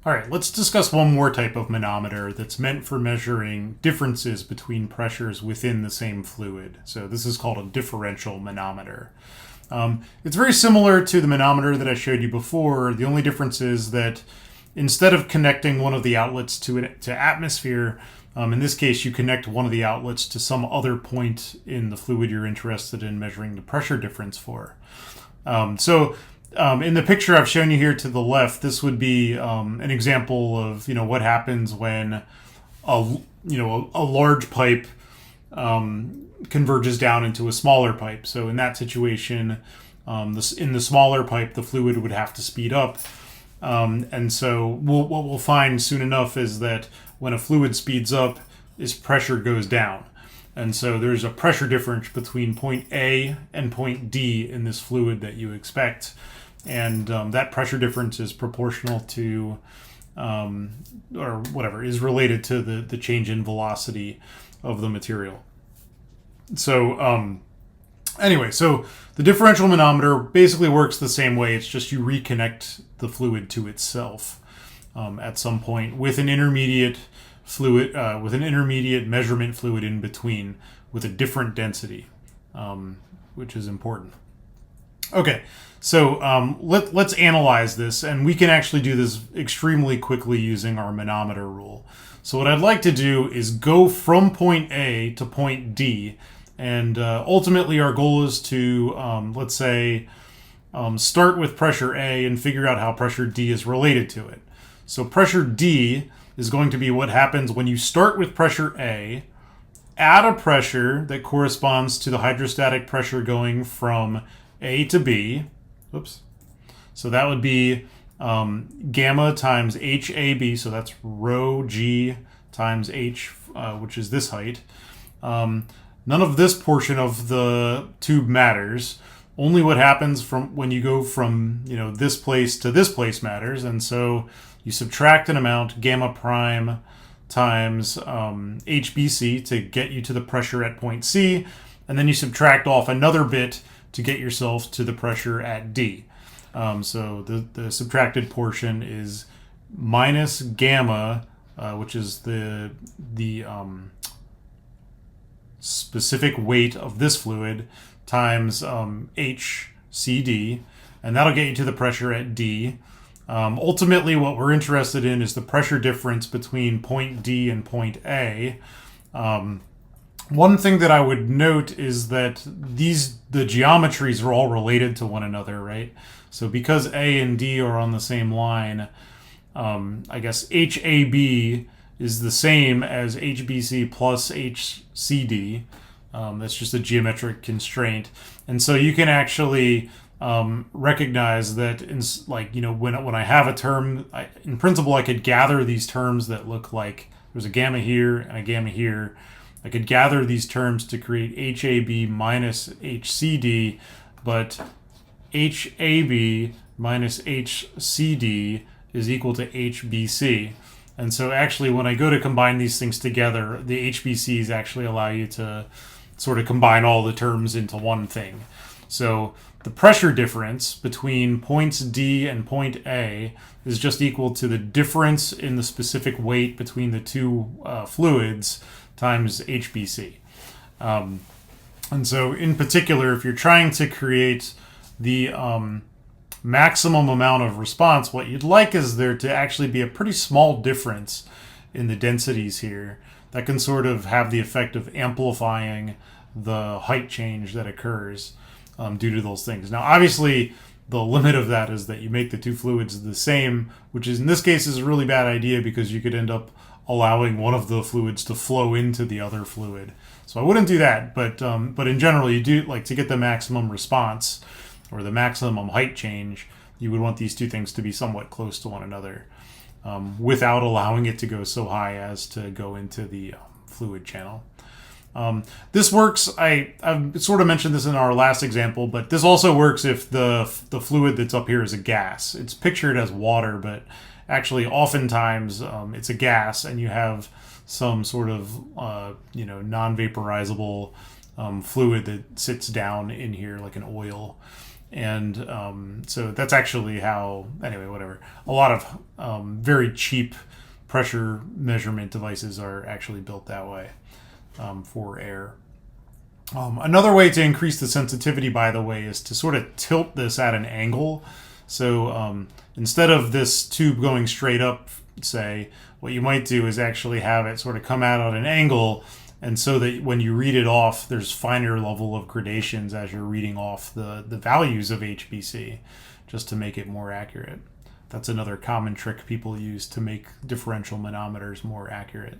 All right, let's discuss one more type of manometer that's meant for measuring differences between pressures within the same fluid. So this is called a differential manometer. It's very similar to the manometer that I showed you before. The only difference is that instead of connecting one of the outlets to atmosphere, in this case, you connect one of the outlets to some other point in the fluid you're interested in measuring the pressure difference for. In the picture I've shown you here to the left, this would be an example of what happens when a large pipe converges down into a smaller pipe. So in that situation, in the smaller pipe, the fluid would have to speed up. And so what we'll find soon enough is that when a fluid speeds up, its pressure goes down. And so there's a pressure difference between point A and point D in this fluid that you expect. And that pressure difference is proportional to, or whatever, is related to the change in velocity of the material. So anyway, so the differential manometer basically works the same way. It's just you reconnect the fluid to itself at some point with an intermediate fluid, with an intermediate measurement fluid in between with a different density, which is important. Okay, so let's analyze this, and we can actually do this extremely quickly using our manometer rule. So what I'd like to do is go from point A to point D, and ultimately our goal is to, let's say, start with pressure A and figure out how pressure D is related to it. So pressure D is going to be what happens when you start with pressure A, add a pressure that corresponds to the hydrostatic pressure going from A to B. Oops. So that would be gamma times HAB, so that's rho G times H, which is this height. None of this portion of the tube matters. Only what happens from when you go from this place to this place matters, and so you subtract an amount, gamma prime times HBC, to get you to the pressure at point C, and then you subtract off another bit to get yourself to the pressure at D. So the subtracted portion is minus gamma, which is the specific weight of this fluid, times HCD, and that'll get you to the pressure at D. Ultimately, what we're interested in is the pressure difference between point D and point A. One thing that I would note is that the geometries are all related to one another, right? So because A and D are on the same line, I guess HAB is the same as HBC plus HCD. That's just a geometric constraint. And so you can actually recognize that when I have a term, in principle, I could gather these terms that look like there's a gamma here and a gamma here. I could gather these terms to create HAB minus HCD, but HAB minus HCD is equal to HBC. And so actually when I go to combine these things together, the HBCs actually allow you to sort of combine all the terms into one thing. So the pressure difference between points D and point A is just equal to the difference in the specific weight between the two fluids times HBC. And so in particular, if you're trying to create the maximum amount of response, what you'd like is there to actually be a pretty small difference in the densities here that can sort of have the effect of amplifying the height change that occurs due to those things. Now, obviously, the limit of that is that you make the two fluids the same, which is in this case is a really bad idea because you could end up allowing one of the fluids to flow into the other fluid. So I wouldn't do that, but in general, you do like to get the maximum response or the maximum height change. You would want these two things to be somewhat close to one another without allowing it to go so high as to go into the fluid channel. This works. I've sort of mentioned this in our last example, but this also works if the fluid that's up here is a gas. It's pictured as water, but actually oftentimes it's a gas, and you have some sort of non-vaporizable fluid that sits down in here like an oil. And so that's actually how, anyway, whatever. A lot of very cheap pressure measurement devices are actually built that way for air. Another way to increase the sensitivity, by the way, is to sort of tilt this at an angle. So instead of this tube going straight up, say, what you might do is actually have it sort of come out at an angle, and so that when you read it off, there's finer level of gradations as you're reading off the values of HBC, just to make it more accurate. That's another common trick people use to make differential manometers more accurate.